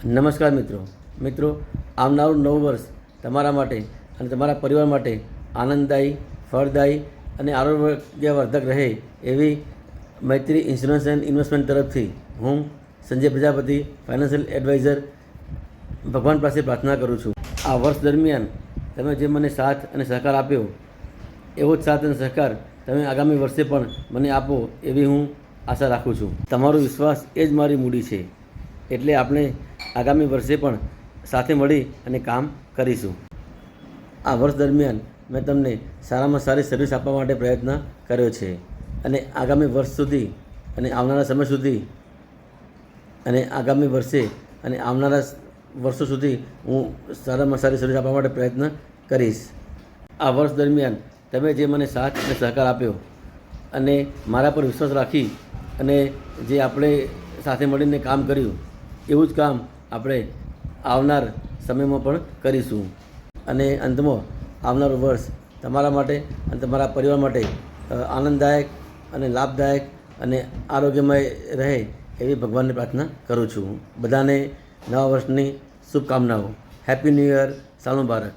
નમસ્કાર મિત્રો આવનારું નવું વર્ષ તમારા માટે અને તમારા પરિવાર માટે આનંદદાયી, ફળદાયી અને આરોગ્યવર્ધક રહે એવી મૈત્રી ઇન્સ્યોરન્સ એન્ડ ઇન્વેસ્ટમેન્ટ તરફથી હું સંજય પ્રજાપતિ, ફાઇનાન્શિયલ એડવાઇઝર, ભગવાન પાસે પ્રાર્થના કરું છું. આ વર્ષ દરમિયાન તમે જે મને સાથ અને સહકાર આપ્યો એવો જ સાથ અને સહકાર તમે આગામી વર્ષે પણ મને આપો એવી હું આશા રાખું છું. તમારો વિશ્વાસ એ જ મારી મૂડી છે, એટલે આપણે આગામી વર્ષે પણ સાથે મળી અને કામ કરીશું. આ વર્ષ દરમિયાન મેં તમને સારામાં સારી સર્વિસ આપવા માટે પ્રયત્ન કર્યો છે અને આગામી વર્ષ સુધી અને આવનારા સમય સુધી અને આગામી વર્ષે અને આવનારા વર્ષો સુધી હું સારામાં સારી સર્વિસ આપવા માટે પ્રયત્ન કરીશ. આ વર્ષ દરમિયાન તમે જે મને સાથ અને સહકાર આપ્યો અને મારા પર વિશ્વાસ રાખી અને જે આપણે સાથે મળીને કામ કર્યું એવું જ કામ આપણે આવનાર સમયમાં પણ કરીશું. અને અંતમાં આવનારું વર્ષ તમારા માટે અને તમારા પરિવાર માટે આનંદદાયક અને લાભદાયક અને આરોગ્યમય રહે એવી ભગવાનને પ્રાર્થના કરું છું. બધાને નવા વર્ષની શુભકામનાઓ. Happy new year. સાલ મુબારક.